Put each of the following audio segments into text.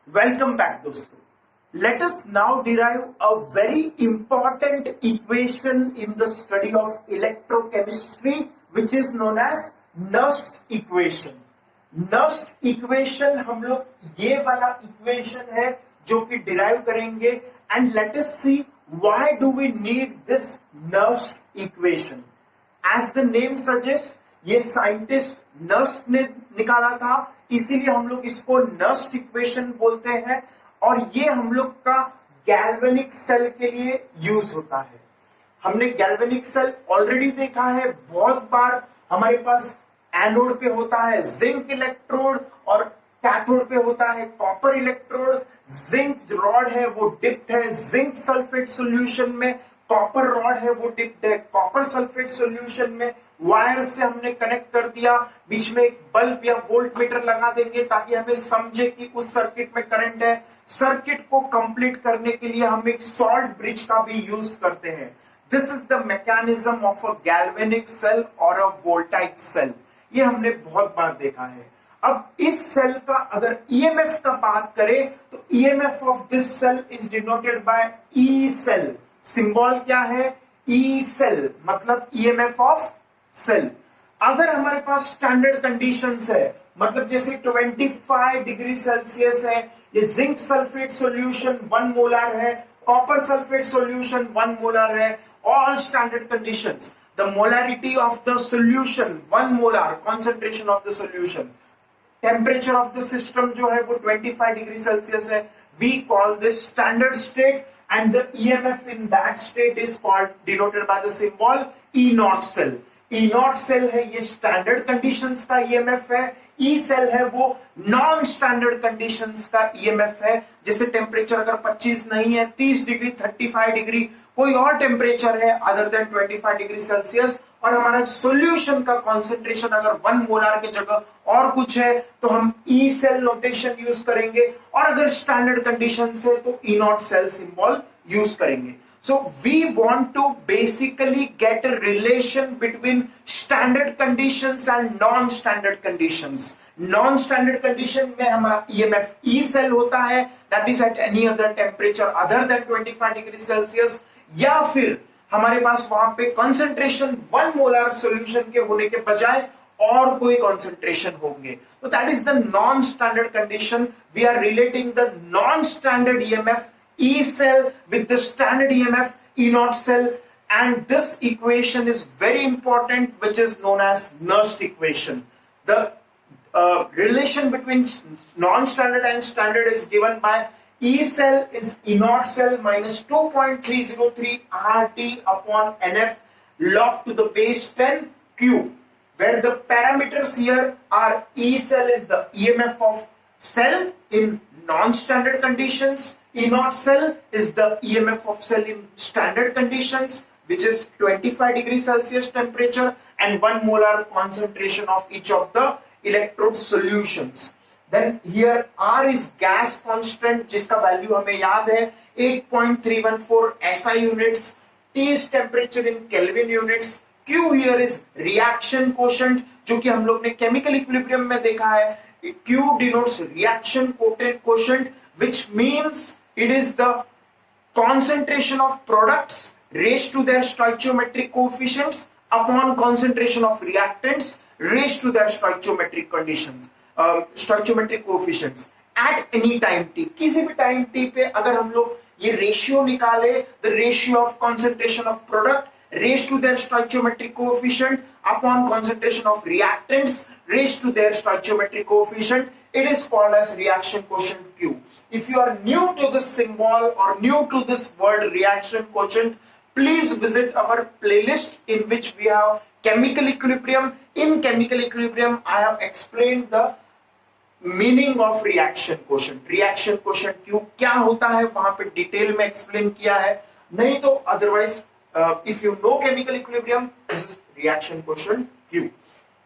Welcome back, dosto. Let us now derive a very important equation in the study of electrochemistry, which is known as Nerst equation. Nerst equation हम लोग ये वाला equation है जो कि derive करेंगे, and let us see why do we need this Nerst equation. As the name suggests, ये scientist Nernst ने निकाला था, इसीलिए हम लोग इसको नर्स्ट इक्वेशन बोलते हैं, और ये हम लोग का गैल्वेनिक सेल के लिए यूज होता है. हमने गैल्वेनिक सेल ऑलरेडी देखा है बहुत बार. हमारे पास एनोड पे होता है जिंक इलेक्ट्रोड और कैथोड पे होता है कॉपर इलेक्ट्रोड. जिंक रॉड है वो डिप्ड है जिंक सल्फेट सॉल्यूशन में, कॉपर रॉड है वो डिप्ड है कॉपर सल्फेट सॉल्यूशन में. वायर से हमने कनेक्ट कर दिया, बीच में एक बल्ब या वोल्ट मीटर लगा देंगे ताकि हमें समझे कि उस सर्किट में करंट है. सर्किट को कंप्लीट करने के लिए हम एक सॉल्ट ब्रिज का भी यूज करते हैं. This is the mechanism of a galvanic cell और अ वोल्टाइक सेल. ये हमने बहुत बार देखा है. अब इस सेल का अगर ईएमएफ का बात करें तो EMF of this cell is denoted by E cell. Symbol क्या है? ई सेल, मतलब ईएमएफ ऑफ सेल. अगर हमारे पास स्टैंडर्ड कंडीशंस है, मतलब जैसे 25 डिग्री सेल्सियस है, ये जिंक सल्फेट सॉल्यूशन 1 मोलर है, कॉपर सल्फेट सॉल्यूशन 1 मोलर है, all standard conditions. The molarity of the solution 1 molar, concentration of the solution, temperature of the system जो है वो 25 डिग्री सेल्सियस है. We call this standard state and the EMF in that state is called, denoted by the symbol E naught cell. E naught cell है ये standard conditions का EMF है. E cell है वो नॉन स्टैंडर्ड कंडीशंस का EMF है. जैसे temperature अगर 25 नहीं है, 30 डिग्री, 35 डिग्री, कोई और टेम्परेचर है अदर देन 25 डिग्री सेल्सियस, और हमारा सॉल्यूशन का कॉन्सेंट्रेशन अगर 1 मोलर की जगह और कुछ है तो हम ई सेल नोटेशन यूज करेंगे, और अगर स्टैंडर्ड कंडीशन है तो ई नॉट सेल सिंबल यूज करेंगे. So we want to basically get a relation between standard conditions and non-standard conditions. Non-standard condition में हमारा EMF E cell होता है, that is at any other temperature other than 25 degree Celsius, या फिर हमारे पास वहां पे concentration 1 molar solution के होने के बजाय और कोई concentration होंगे. So that is the non-standard condition. We are relating the non-standard EMF E cell with the standard EMF E naught cell, and this equation is very important, which is known as Nerst equation. The relation between non-standard and standard is given by E cell is E naught cell minus 2.303 RT upon NF log to the base 10 cube, where the parameters here are E cell is the EMF of cell in non-standard conditions, E naught cell is the EMF of cell in standard conditions, which is 25 degree Celsius temperature and 1 molar concentration of each of the electrode solutions. Then here R is gas constant, जिसका value हमें याद है 8.314 SI units. T is temperature in Kelvin units. Q here is reaction quotient, जो कि हम लोग ने chemical equilibrium में देखा है. Q denotes reaction quotient, which means it is the concentration of products raised to their stoichiometric coefficients upon concentration of reactants raised to their stoichiometric conditions, stoichiometric coefficients at any time t. किसी भी time t पे अगर हम लोग ये ratio निकाले, the ratio of concentration of product raised to their stoichiometric coefficient upon concentration of reactants raised to their stoichiometric coefficient, it is called as reaction quotient Q. If you are new to this symbol or new to this word reaction quotient, please visit our playlist in which we have chemical equilibrium. In chemical equilibrium, I have explained the meaning of reaction quotient. Reaction quotient Q क्या होता है वहां पे detail में explain किया है. नहीं तो otherwise, if you know chemical equilibrium, this is reaction quotient Q.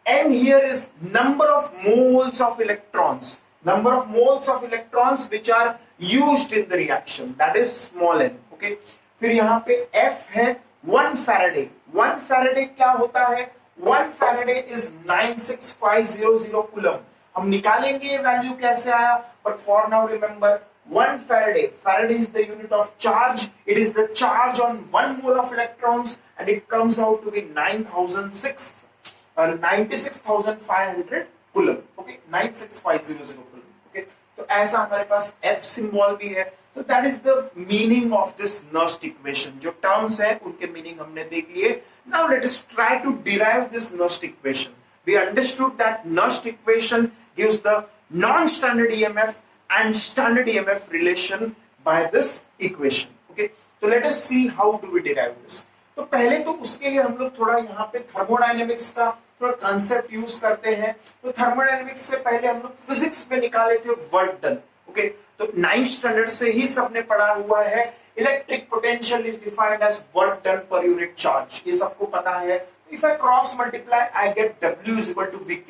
And here is number of moles of electrons. Number of moles of electrons which are used in the reaction, that is small n. Okay. फिर यहाँ पे F है 1 Faraday. 1 Faraday क्या होता है? 1 Faraday is 96500 coulomb. हम निकालेंगे ये वैल्यू कैसे आया, but for now remember 1 Faraday. Faraday is the unit of charge. It is the charge on 1 mole of electrons and it comes out to be 96,500 coulomb. Okay, 96500 coulomb. Okay, तो ऐसा हमारे पास F symbol भी है. So that is the meaning of this Nerst equation. जो terms है उनके meaning हमने देख लिए. Now let us try to derive this Nerst equation. We understood that Nerst equation gives the non-standard EMF and standard EMF relation by this equation. Okay, so let us see how do we derive this. तो पहले तो उसके लिए हम लोग थोड़ा यहाँ पे थर्मोडायनेमिक्स का थोड़ा कंसेप्ट यूज करते हैं. तो थर्मोडायनेमिक्स से पहले हम लोग फिजिक्स में निकाले थे वर्क डन. ओके, तो 9th स्टैंडर्ड से ही सबने पढ़ा हुआ है. Electric potential is defined as work done per unit charge, ये सबको पता है. If I cross multiply I get W is equal to VQ.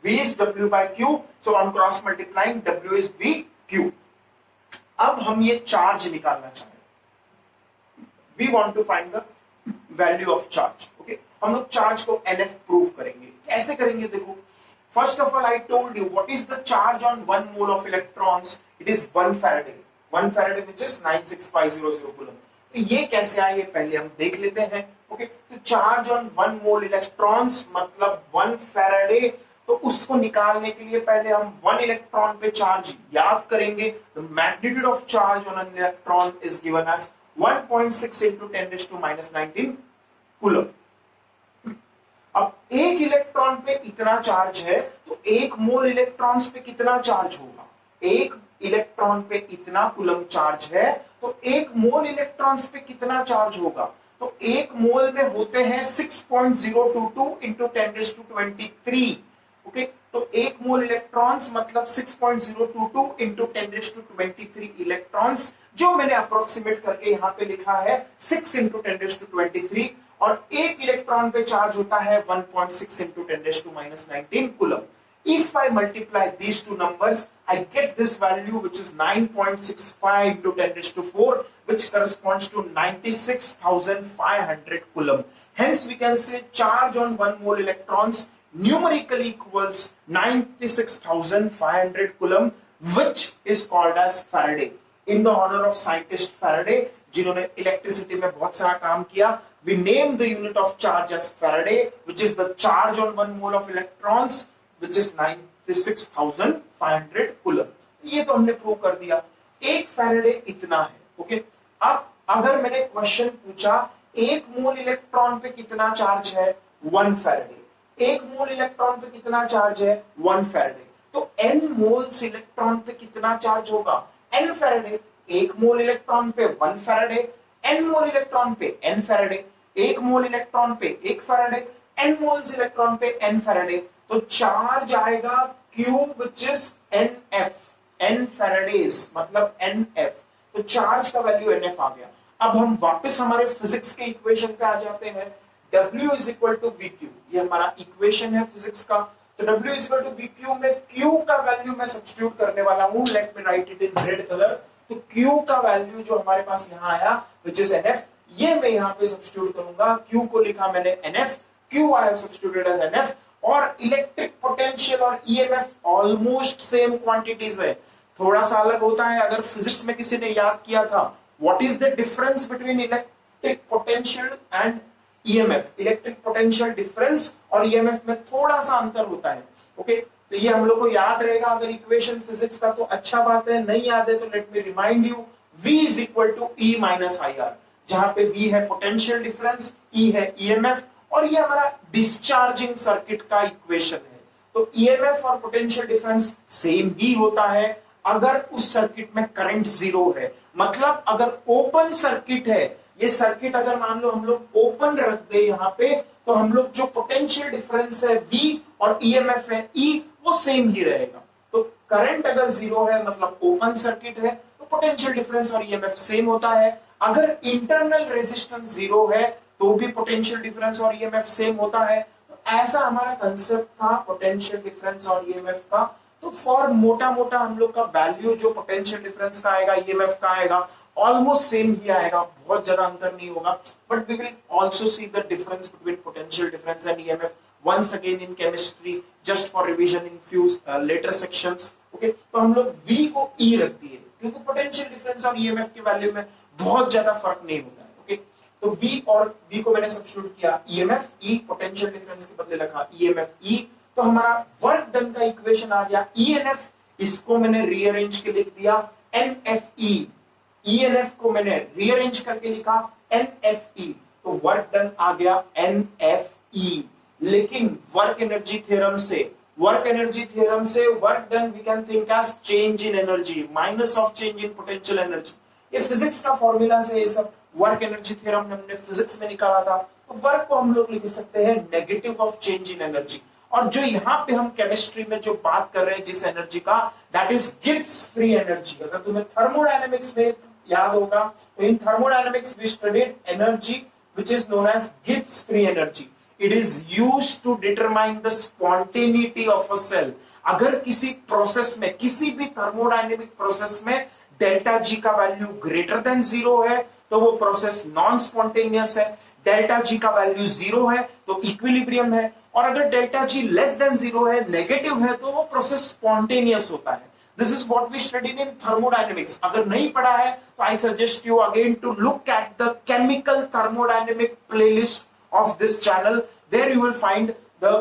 V is W by Q, so I'm cross multiplying, W is VQ. अब हम ये charge निकालना चाहें. We want to find the value of charge. Okay, हम लोग charge को NF prove करेंगे. कैसे करेंगे देखो. First of all, I told you what is the charge on 1 mole of electrons. It is 1 Faraday. 1 Faraday which is 96500 coulomb. तो ये कैसे आए ये पहले हम देख लेते हैं. ओके, तो चार्ज ऑन 1 मोल इलेक्ट्रॉन्स मतलब 1 Faraday. तो उसको निकालने के लिए पहले हम 1 इलेक्ट्रॉन पे चार्ज याद करेंगे. The magnitude of charge on an electron is given as 1.6 into 10⁻⁻19 coulomb. अब एक इलेक्ट्रॉन पे इतना चार्ज है तो एक मोल इलेक्ट्रॉन्स पे कितना चार्ज होगा. एक इलेक्ट्रॉन पे इतना कूलम चार्ज है तो एक मोल इलेक्ट्रॉन्स पे कितना चार्ज होगा. तो एक मोल में होते हैं 6.022 into 10⁻23. ओके, तो एक मोल इलेक्ट्रॉन्स मतलब 6.022 into 10⁻23 इलेक्ट्रॉन्स, जो मैंने अप्रोक्सीमेट करके यहाँ पे लिखा है 6 into 10⁻23. और एक इलेक्ट्रॉन पे चार्ज होता है 1.6 into 10⁻⁻19 coulomb. If I multiply these two numbers, I get this value which is 9.65 into 10⁻⁴, which corresponds to 96,500 coulomb. Hence, we can say charge on 1 mole electrons numerically equals 96,500 coulomb, which is called as Faraday. In the honor of scientist Faraday, जिन्होंने electricity में बहुत सारा काम किया, we name the unit of charge as Faraday, which is the charge on 1 mole of electrons, which is 96,500 coulomb. ये तो हमने prove कर दिया. एक Faraday इतना है. ओके, अब अगर मैंने क्वेश्चन पूछा एक मोल इलेक्ट्रॉन पे कितना चार्ज है 1 Faraday. एक मोल इलेक्ट्रॉन पे कितना चार्ज है 1 Faraday. तो n मोल्स इलेक्ट्रॉन पे कितना चार्ज होगा n Faraday. एक मोल इलेक्ट्रॉन पे 1 Faraday, n मोल इलेक्ट्रॉन पे n Faraday, एक मोल इलेक्ट्रॉन पे 1 Faraday, n मोल्स इलेक्ट्रॉन पे n Faraday. तो चार्ज आएगा Q which is NF, n Faradays मतलब NF. तो चार्ज का वैल्यू NF आ गया. अब हम वापस हमारे फिजिक्स के इक्वेशन पे आ जाते हैं. W is equal to VQ, ये हमारा इक्वेशन है फिजिक्स का. तो W is equal to VQ में Q का वैल्यू मैं सब्स्टिट्यूट करने वाला हूं. Let me right it in red colour. तो Q का वैल्यू जो हमारे पास यहाँ आया which is NF, ये मैं यहाँ पे सब्स्टिट्यूट करूंगा. Q को लिखा मैंने NF, Q I have substituted as NF. और इलेक्ट्रिक पोटेंशियल और ईएमएफ ऑलमोस्ट सेम क्वांटिटीज है. थोड़ा सा अलग होता है. अगर फिजिक्स में किसी ने याद किया था what is the difference between electric potential and EMF. Electric potential difference और ईएमएफ में थोड़ा सा अंतर होता है. ओके, तो ये हम लोग को याद रहेगा. अगर इक्वेशन फिजिक्स का तो अच्छा बात है, नहीं याद है तो let me remind you. V is equal to E minus IR, जहां पे V है पोटेंशियल डिफरेंस, E है ईएमएफ, और ये हमारा डिस्चार्जिंग सर्किट का इक्वेशन है. तो ईएमएफ और पोटेंशियल डिफरेंस सेम ही होता है अगर उस सर्किट में करंट जीरो है. मतलब अगर ओपन सर्किट है, ये सर्किट अगर मान लो हम लोग ओपन रख दे यहाँ पे, तो हम लोग जो पोटेंशियल डिफरेंस है V और ईएमएफ है E, वो सेम ही रहेगा. तो करंट अगर जीरो है मतलब ओपन सर्किट है, तो पोटेंशियल डिफरेंस और ईएमएफ सेम होता है. अगर इंटरनल रेजिस्टेंस जीरो है तो भी पोटेंशियल डिफरेंस और ईएमएफ सेम होता है. तो ऐसा हमारा कंसेप्ट था पोटेंशियल डिफरेंस और ईएमएफ का. तो फॉर मोटा मोटा हम लोग का वैल्यू जो पोटेंशियल डिफरेंस का आएगा, ईएमएफ का आएगा, ऑलमोस्ट सेम ही आएगा, बहुत ज्यादा अंतर नहीं होगा. But we will also see the difference between potential difference and EMF once again in chemistry just for revision in few later sections. Okay, तो हम लोग V को E रख दिए क्योंकि पोटेंशियल डिफरेंस और ईएमएफ के वैल्यू में बहुत ज्यादा फर्क नहीं होता है. ओके, तो V और V को मैंने सब्स्टिट्यूट किया ईएमएफ E, पोटेंशियल डिफरेंस के बदले रखा ईएमएफ E, तो हमारा वर्क डन का इक्वेशन आ गया ईएनएफ. इसको मैंने रीअरेंज के लिख दिया NFE. ईएनएफ को मैंने रीअरेंज करके लिखा NFE, तो वर्क डन आ गया NFE. लेकिन वर्क एनर्जी थ्योरम से work done we can think as change in energy minus of change in potential energy. ये फिजिक्स का फॉर्मूला से ये सब वर्क एनर्जी थ्योरम हमने फिजिक्स में निकाला था. तो वर्क को हम लोग लिख सकते हैं negative of change in energy. और जो यहाँ पे हम केमिस्ट्री में जो बात कर रहे हैं जिस एनर्जी का, that is Gibbs free energy. अगर तुम्हें थर्मोडायनेमिक्स में याद होगा तो in thermodynamics we studied energy which is known as Gibbs free energy. It is used to determine the spontaneity of a cell. अगर किसी प्रोसेस में, किसी भी थर्मोडायनेमिक प्रोसेस में डेल्टा जी का वैल्यू ग्रेटर देन 0 है तो वो प्रोसेस नॉन स्पॉन्टेनियस है. डेल्टा जी का वैल्यू 0 है तो इक्विलिब्रियम है. और अगर डेल्टा जी लेस देन 0 है, नेगेटिव है, तो वो प्रोसेस स्पॉन्टेनियस होता है. This is what we studied in thermodynamics. अगर नहीं पढ़ा है तो I suggest you again to look at the chemical thermodynamic playlist of this channel. There you will find the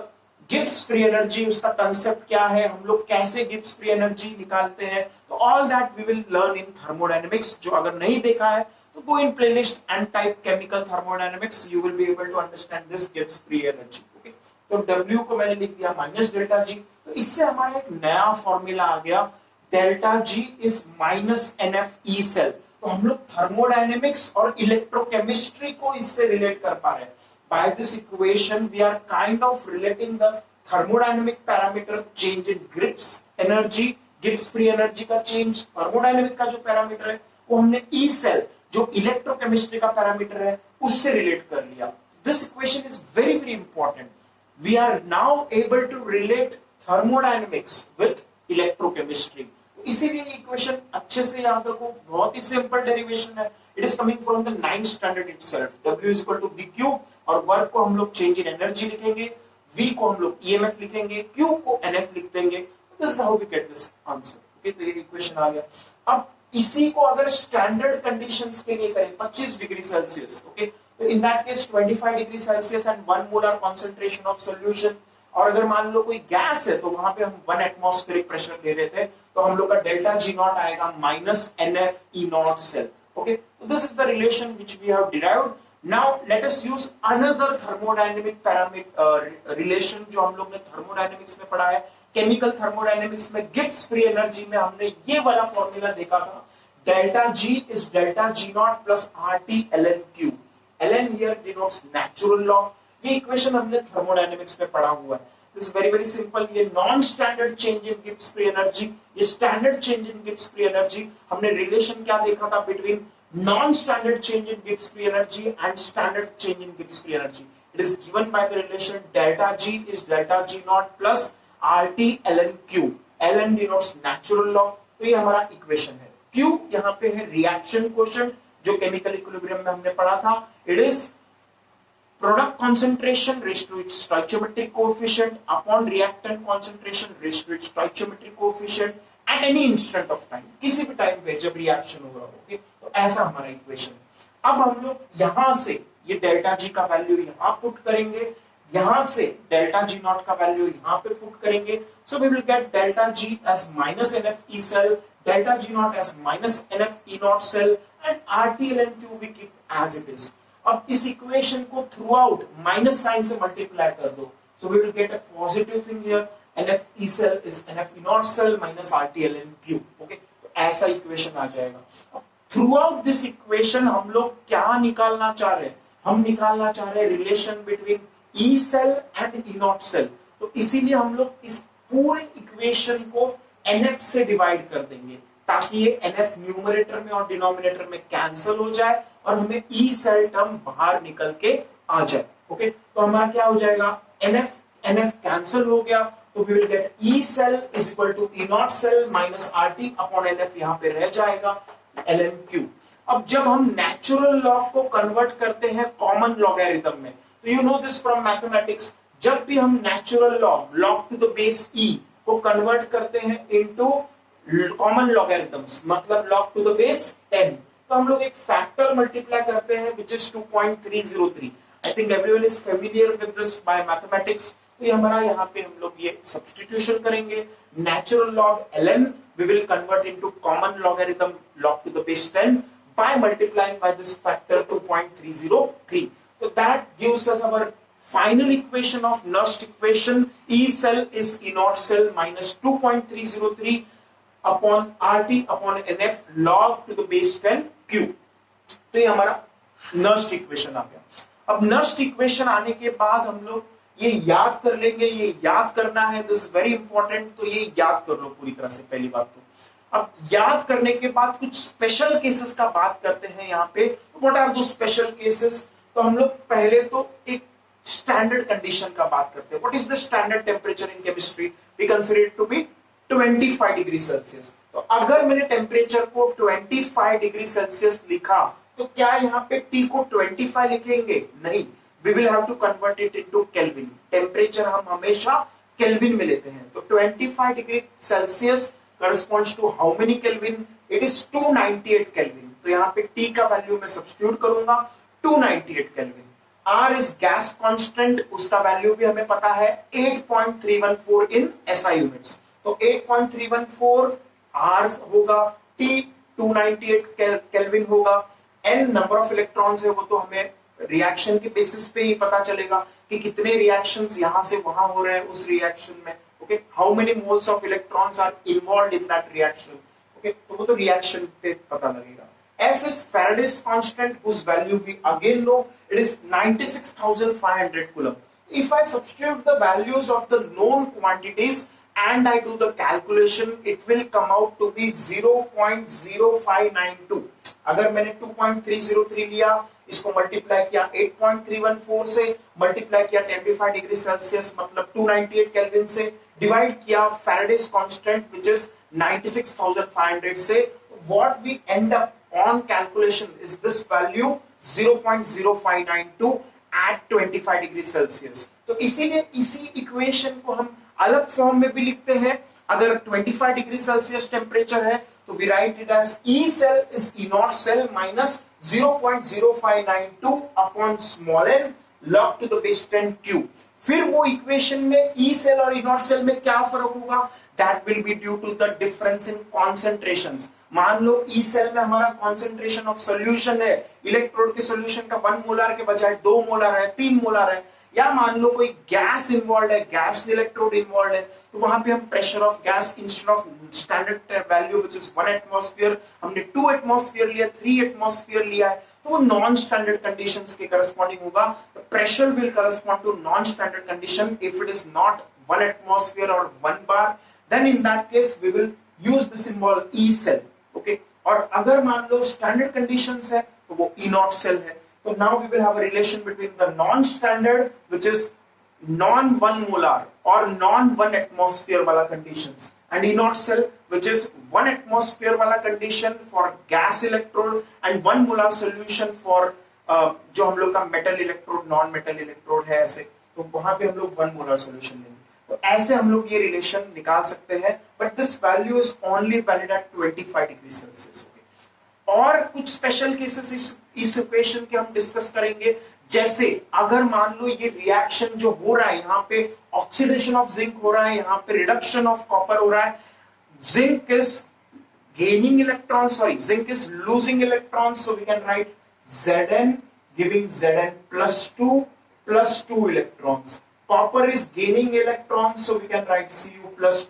Gibbs free energy. उसका concept क्या है, हम लोग कैसे Gibbs free energy निकालते हैं, तो all that we will learn in thermodynamics. जो अगर नहीं देखा है तो go in playlist and type chemical thermodynamics. You will be able to understand this Gibbs free energy. Okay? तो W को मैंने लिख दिया माइनस डेल्टा जी. तो इससे हमारा एक नया फॉर्मूला आ गया delta G is minus NF E cell. तो हम लोग थर्मोडायनेमिक्स और इलेक्ट्रोकेमिस्ट्री को इससे रिलेट कर पा रहे हैं. By this equation we are kind of relating the thermodynamic parameter change in Gibbs energy, Gibbs free energy का चेंज. थर्मोडायनेमिक का जो पैरामीटर है वो हमने E सेल जो इलेक्ट्रोकेमिस्ट्री का पैरामीटर है उससे रिलेट कर लिया. This equation is very very important. We are now able to relate thermodynamics with electrochemistry. इसीलिए इक्वेशन अच्छे से याद रखो, बहुत ही सिंपल डेरिवेशन है. It is coming from the 9th standard itself. W is equal to V cube और work को हम लोग चेंज इन एनर्जी लिखेंगे, V को हम लोग EMF लिखेंगे, Q को NF लिख देंगे. This is how we get this answer. Okay, तो ये इक्वेशन आ गया. अब इसी को अगर स्टैंडर्ड कंडीशंस के लिए करें 25 डिग्री सेल्सियस, ओके, तो इन that case 25 degree Celsius and 1 molar concentration of solution. और अगर मान लो कोई गैस है तो वहां पे हम 1 एटमॉस्फेरिक प्रेशर ले रहे थे तो हम लोग का डेल्टा जी नॉट आएगा minus NF E not cell. Okay, तो this is the relation which we have derived. Now let us use another thermodynamic parameter relation जो हम लोग ने थर्मोडायनेमिक्स में पढ़ा है. केमिकल थर्मोडायनेमिक्स में गिब्स फ्री एनर्जी में हमने ये वाला फॉर्मूला देखा था, delta G is delta G naught plus RT ln Q. ln here denotes natural log. ये इक्वेशन हमने थर्मोडायनेमिक्स में पढ़ा हुआ है. This very very simple. ये non standard change in Gibbs free energy, ये standard change in Gibbs free energy. हमने relation क्या देखा था between non standard change in Gibbs free energy and standard change in Gibbs free energy. It is given by the relation delta G is delta G naught plus RT ln Q. ln denotes natural log. तो ये हमारा equation है. Q यहाँ पे है reaction coefficient जो chemical equilibrium में हमने पढ़ा था. It is product concentration raised to its stoichiometric coefficient upon reactant concentration raised to its stoichiometric coefficient at any instant of time. किसी भी टाइम पे जब रिएक्शन हो रहा हो. ओके, तो ऐसा हमारा इक्वेशन है. अब हम लोग यहां से ये डेल्टा जी का वैल्यू यहां पुट करेंगे, यहां से डेल्टा जी नॉट का वैल्यू यहां पे पुट करेंगे. So we will get delta G as minus NF E cell, delta G not as minus NF E not cell and RT ln Q we keep as it is. अब इस equation को throughout minus sign से multiply कर दो. So we will get a positive thing here. NF E cell is NF E not cell minus RT ln Q. Okay, तो ऐसा equation आ जाएगा. अब थ्रू आउट दिस इक्वेशन हम लोग क्या निकालना चाह रहे हैं? हम निकालना चाह रहे हैं relation between E cell and E not cell. तो इसीलिए हम लोग इस पूरे इक्वेशन को NF से डिवाइड कर देंगे ताकि ये NF न्यूमरेटर में और डिनोमिनेटर में कैंसिल हो जाए और हमें E सेल टर्म बाहर निकल के आ जाए. ओके, तो हमारा क्या हो जाएगा, NF कैंसिल हो गया तो we will get E cell is equal to E not cell minus RT upon NF. यहाँ पे रह जाएगा ln Q. अब जब हम नेचुरल लॉग को कन्वर्ट करते हैं कॉमन लॉगरिथम में, तो you know this from mathematics, जब भी हम natural log to the base e को कन्वर्ट करते हैं इनटू कॉमन लॉगरिथम्स, मतलब log टू द बेस 10, तो हम लोग एक फैक्टर मल्टीप्लाई करते हैं which is 2.303। I think everyone is familiar with this by mathematics. तो ये हमारा यहाँ पे हम लोग ये सब्स्टिट्यूशन करेंगे, natural log ln we will convert into common logarithm log to the base 10 by multiplying by this factor 2.303. So that gives us our final equation of Nerst equation. E cell is E naught cell minus 2.303 upon RT upon NF log to the base 10 Q. तो ये हमारा Nerst equation आ गया। अब Nerst equation आने के बाद हम लोग ये याद कर लेंगे, ये याद करना है, दिस वेरी इंपॉर्टेंट, तो ये याद कर लो पूरी तरह से पहली बात तो। अब याद करने के बाद कुछ स्पेशल केसेस का बात करते हैं यहाँ पे। व्हाट आर दो स्पेशल केसेस? तो हम लोग पहले तो एक स्टैंडर्ड कंडीशन का बात करते हैं। What is the standard temperature in chemistry? We consider it to be 25 degree Celsius. तो अगर मैंने टेम्परेचर को 25 डिग्री सेल्सियस लिखा तो क्या यहाँ पे T को 25 लिखेंगे? नहीं, we will have to convert it into Kelvin. Temperature हम हमेशा केल्विन में लेते हैं। तो 25 degree Celsius corresponds to how many Kelvin? It is 298 Kelvin. तो यहाँ पे T का वैल्यू मैं सब्स्टिट्यूट करूंगा 298 Kelvin. R is gas constant, उसका वैल्यू भी हमें पता है 8.314 in SI units. तो 8.314 R होगा, T 298 Kelvin होगा, N नंबर ऑफ इलेक्ट्रॉन्स है वो तो हमें रिएक्शन के बेसिस पे ही पता चलेगा कि कितने रिएक्शंस यहां से वहां हो रहे हैं उस रिएक्शन में। Okay, how many moles of electrons are involved in that reaction. Okay, तो वो तो रिएक्शन पे पता लगेगा। F is Faraday's constant whose value we again know, it is 96,500 coulomb. If I substitute the values of the known quantities and I do the calculation, it will come out to be 0.0592. अगर मैंने 2.303 लिया, इसको multiply किया 8.314 से, multiply किया 25 degree Celsius मतलब 298 kelvin से, divide किया फैराडेज कांस्टेंट व्हिच इज 96,500 से, what we end up on calculation is this value 0.0592 at 25 degree Celsius. तो इसीलिए इसी इक्वेशन को हम अलग फॉर्म में भी लिखते हैं। अगर 25 डिग्री सेल्सियस टेम्परेचर है तो we write it as E cell is E naught cell minus 0.0592 upon small n log to the base 10 Q. फिर वो इक्वेशन में E cell और E naught cell में क्या फर्क होगा? That will be due to the difference in concentrations. मान लो E cell में हमारा concentration of solution है, इलेक्ट्रोड के solution का 1 मोलर के बजाय 2 मोलर है, 3 मोलर है, या मान लो कोई गैस इन्वॉल्व है, गैस इलेक्ट्रोड इन्वॉल्व है, तो वहां पे हम pressure of gas instead of standard value which is 1 atmosphere हमने 2 एटमॉस्फेयर लिया, 3 एटमॉस्फेयर लिया है, तो वो नॉन स्टैंडर्ड कंडीशंस के करस्पॉन्डिंग होगा। The pressure will correspond to non standard condition if it is not 1 atmosphere और 1 bar, then in that case we will use the symbol E cell। Okay, और अगर मान लो स्टैंडर्ड कंडीशंस है तो वो E naught cell है। So now we will have a relation between the non-standard, which is non-1 molar or non-1 atmosphere wala conditions, and E naught cell, which is 1 atmosphere wala condition for gas electrode and 1 molar solution for जो हम लोग का metal electrode, non-metal electrode है ऐसे, तो वहां पे हम लोग 1 molar solution लेंगे। तो ऐसे हम लोग ये relation निकाल सकते हैं, but this value is only valid at 25 degrees Celsius। और कुछ स्पेशल केसेस इस इक्वेशन के हम डिस्कस करेंगे, जैसे अगर मान लो ये रिएक्शन जो हो रहा है, यहाँ पे ऑक्सीडेशन ऑफ जिंक हो रहा है, यहाँ पे रिडक्शन ऑफ कॉपर हो रहा है, zinc is gaining electron, sorry zinc is losing electron, so we can write Zn giving Zn plus 2 electrons. Copper is gaining electrons, so we can write Cu plus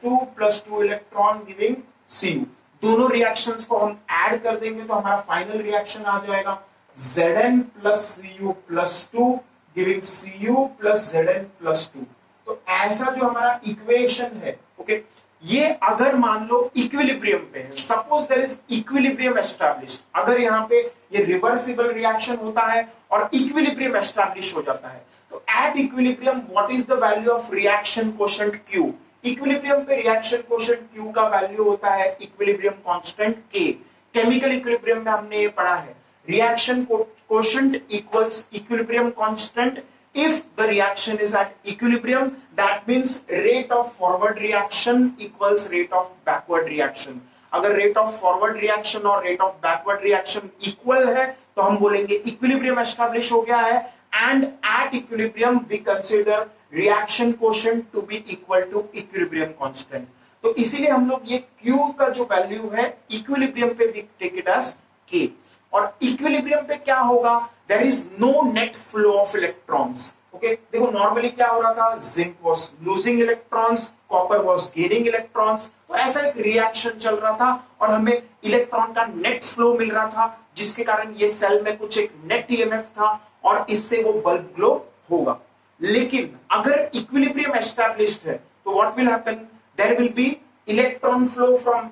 2 electron giving Cu. दोनों reactions को हम add कर देंगे तो हमारा final reaction आ जाएगा Zn plus Cu plus 2 giving Cu plus Zn plus 2। तो ऐसा जो हमारा इक्वेशन है, ओके, ये अगर मान लो इक्विलिब्रियम पे है, suppose there is equilibrium established, अगर यहाँ पे ये रिवर्सिबल रिएक्शन होता है और इक्विलिब्रियम एस्टैब्लिश हो जाता है, तो at equilibrium what is the value of reaction quotient Q? Equilibrium पे रिएक्शन कोशेंट Q का वैल्यू होता है equilibrium constant K। Chemical equilibrium में हमने ये पढ़ा है, reaction quotient equals equilibrium constant If the reaction is at equilibrium, that means rate of forward reaction equals rate of backward reaction. अगर rate of forward reaction और rate of backward reaction equal है तो हम बोलेंगे equilibrium establish हो गया है, and at equilibrium we consider reaction quotient to be equal to equilibrium constant. तो इसीलिए हम लोग ये Q का जो वैल्यू है इक्विलिब्रियम पे we take it as K, और इक्विलिब्रियम पे क्या होगा, there is no net flow of electrons. Okay, देखो नॉर्मली क्या हो रहा था, zinc was losing electrons, copper was gaining electrons, तो ऐसा एक रिएक्शन चल रहा था और हमें इलेक्ट्रॉन का नेट फ्लो मिल रहा था, जिसके कारण ये सेल में कुछ एक नेट ईएमएफ था और इससे वो बल्ब ग्लो होगा। लेकिन अगर इक्विलिब्रियम एस्टैब्लिश्ड है तो what will happen, there will be electron flow from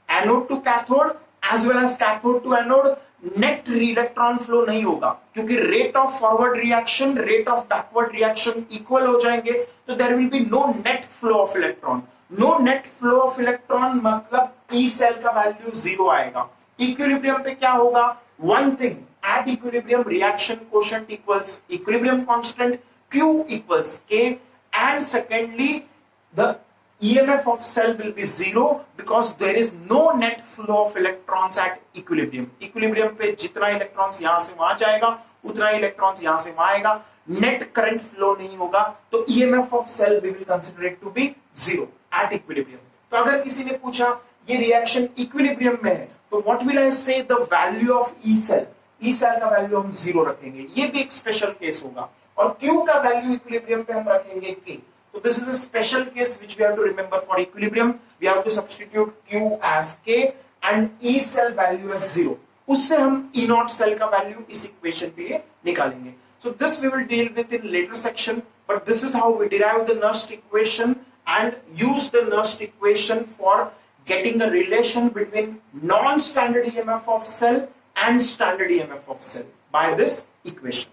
anode to cathode as well as cathode to anode, net electron flow नहीं होगा क्योंकि rate of forward reaction rate of backward reaction equal हो जाएंगे, तो there will be no net flow of electron. No net flow of electron मतलब E cell का value 0 आएगा। Equilibrium पे क्या होगा, one thing, at equilibrium reaction quotient equals equilibrium constant, Q equals K, and secondly the EMF of cell will be 0 because there is no net flow of electrons at equilibrium. Equilibrium पे जितना electrons यहां से वहां जाएगा उतना electrons यहां से वहां आएगा, नेट करंट फ्लो नहीं होगा, तो EMF of cell we will consider it to be 0 at equilibrium. तो अगर किसी ने पूछा ये रिएक्शन इक्विलिब्रियम में है तो what will I say, the value of E cell, E cell का वैल्यू हम 0 रखेंगे, ये भी एक स्पेशल केस होगा, और Q का वैल्यू इक्विलिब्रियम पे हम रखेंगे K। So this is a special case which we have to remember for equilibrium. We have to substitute Q as K and E cell value as 0. उससे हम E naught cell का value इस equation पे निकालेंगे। So this we will deal with in later section, but this is how we derive the Nerst equation and use the Nerst equation for getting a relation between non-standard EMF of cell and standard EMF of cell by this equation.